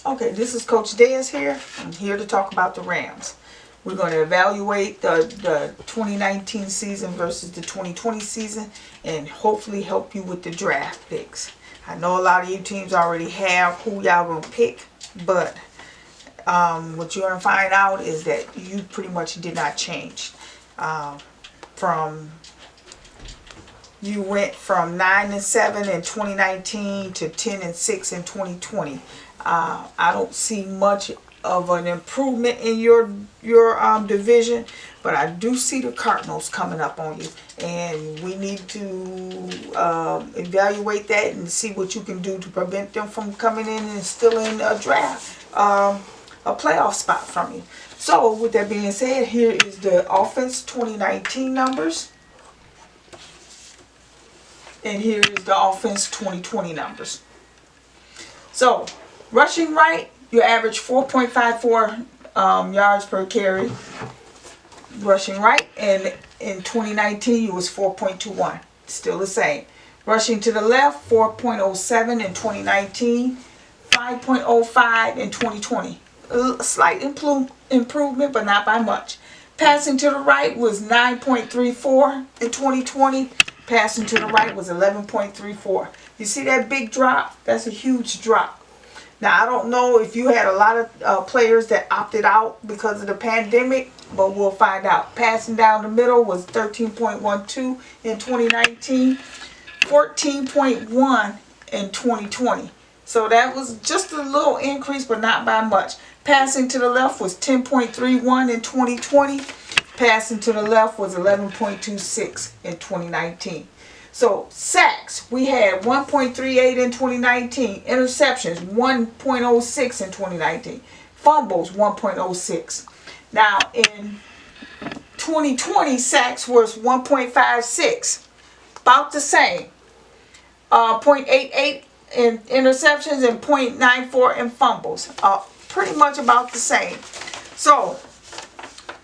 Okay, this is Coach Dez here. I'm here to talk about the Rams. We're going to evaluate the 2019 season versus the 2020 season and hopefully help you with the draft picks. I know a lot of you teams already have who y'all going to pick, but what you're going to find out is that you pretty much did not change. You went from 9-7 in 2019 to 10-6 in 2020. I don't see much of an improvement in your division, but I do see the Cardinals coming up on you, and we need to evaluate that and see what you can do to prevent them from coming in and stealing a draft, a playoff spot from you. So with that being said, here is the offense 2019 numbers. And here is the offense 2020 numbers. So, rushing right, you average 4.54 yards per carry. Rushing right, and in 2019 you was 4.21. Still the same. Rushing to the left, 4.07 in 2019, 5.05 in 2020. A slight improvement, but not by much. Passing to the right was 9.34 in 2020. Passing to the right was 11.34. You see that big drop? That's a huge drop. Now, I don't know if you had a lot of players that opted out because of the pandemic, but we'll find out. Passing down the middle was 13.12 in 2019, 14.1 in 2020. So that was just a little increase, but not by much. Passing to the left was 10.31 in 2020. Passing to the left was 11.26 in 2019. So sacks, we had 1.38 in 2019. Interceptions, 1.06 in 2019. Fumbles, 1.06. Now in 2020, sacks was 1.56, about the same. 0.88 in interceptions and 0.94 in fumbles. Pretty much about the same. So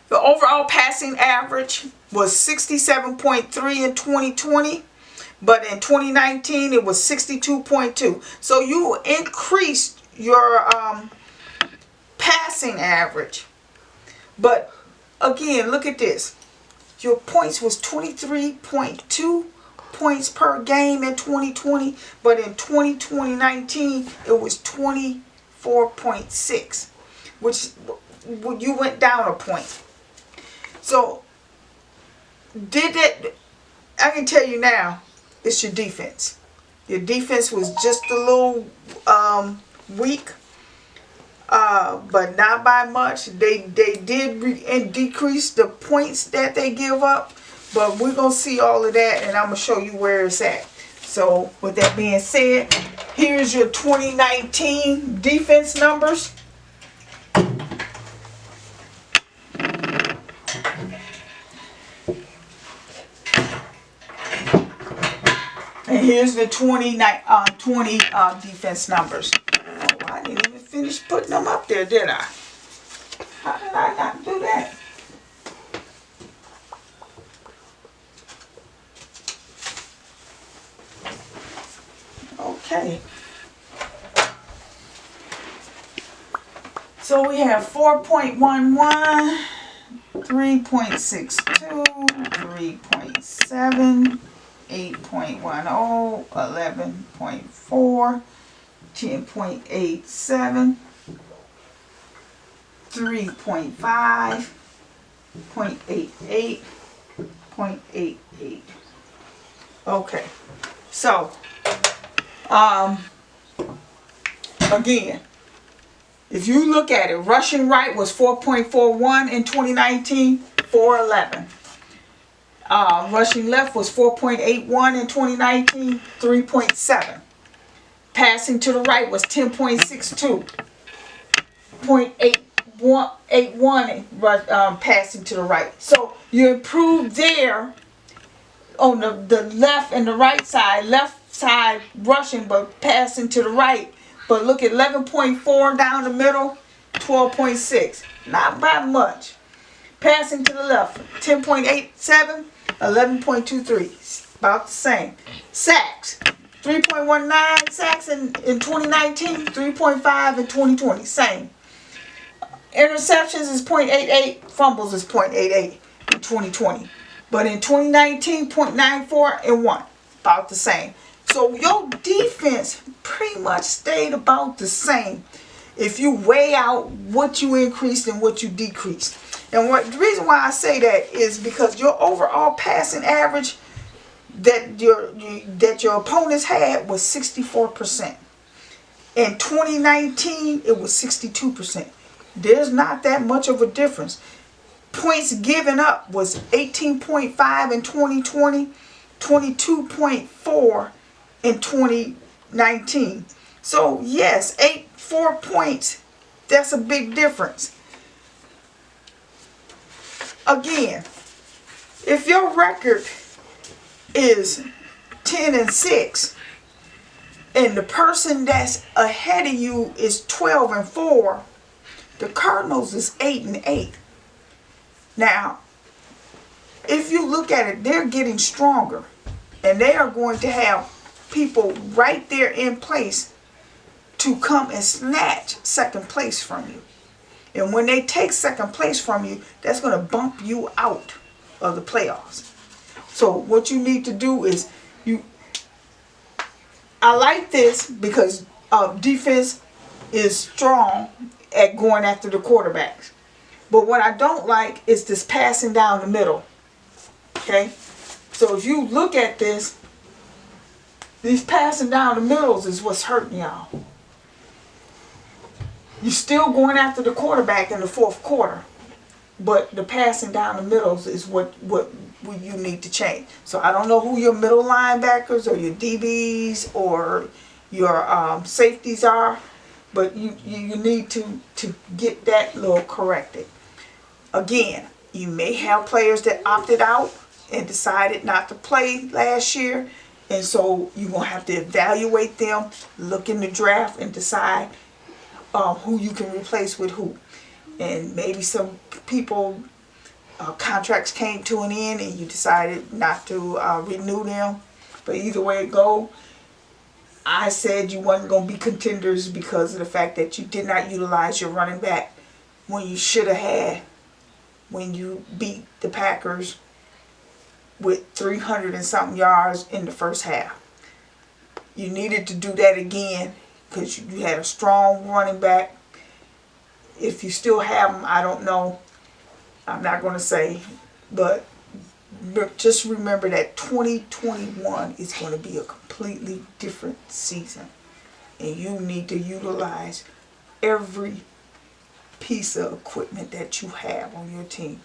the overall passing average was 67.3 in 2020, but in 2019 it was 62.2. So you increased your passing average. But again, look at this. Your points was 23.2 points per game in 2020, but in 2019 it was 24.6, which you went down a point. So, I can tell you now, it's your defense. Your defense was just a little weak, but not by much. They did decrease the points that they give up, but we're going to see all of that, and I'm going to show you where it's at. So, with that being said, here's your 2019 defense numbers. And here's the 20 defense numbers. Oh, I didn't even finish putting them up there, did I? How did I not do that? Okay. So we have 4.11, 3.62, 3.7, 8.10, 11.4, 10.87, 3.5, 0.88, 0.88. Okay, so again, if you look at it, rushing right was 4.41 in 2019, 4.11. Rushing left was 4.81 in 2019, 3.7. Passing to the right was 10.62, 0.81 passing to the right. So you improved there on the left and the right side. Left side rushing, but passing to the right. But look at 11.4 down the middle, 12.6. Not by much. Passing to the left, 10.87, 11.23. About the same. Sacks, 3.19 sacks in 2019, 3.5 in 2020. Same. Interceptions is 0.88, fumbles is 0.88 in 2020. But in 2019, 0.94 and 1. About the same. So your defense pretty much stayed about the same if you weigh out what you increased and what you decreased. And the reason why I say that is because your overall passing average that your opponents had was 64%. In 2019, it was 62%. There's not that much of a difference. Points given up was 18.5 in 2020, 22.4 in 2019. So yes, 4 points, that's a big difference. Again, if your record is 10-6 and the person that's ahead of you is 12-4, the Cardinals is 8-8. Now, if you look at it, they're getting stronger, and they are going to have people right there in place to come and snatch second place from you. And when they take second place from you, that's going to bump you out of the playoffs. So what you need to do is, I like this because defense is strong at going after the quarterbacks. But what I don't like is this passing down the middle. Okay? So if you look at this, these passing down the middles is what's hurting y'all. You're still going after the quarterback in the fourth quarter, but the passing down the middles is what you need to change. So I don't know who your middle linebackers or your DBs or your safeties are, but you need to get that little corrected. Again, you may have players that opted out and decided not to play last year, and so you're going to have to evaluate them, look in the draft, and decide who you can replace with who. And maybe some people contracts came to an end and you decided not to renew them. But either way it go, I said you wasn't going to be contenders because of the fact that you did not utilize your running back when you should have had when you beat the Packers with 300 and something yards in the first half. You needed to do that again because you had a strong running back. If you still have them, I don't know. I'm not going to say. But just remember that 2021 is going to be a completely different season. And you need to utilize every piece of equipment that you have on your team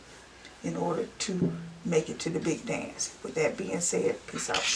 in order to make it to the big dance. With that being said, peace out.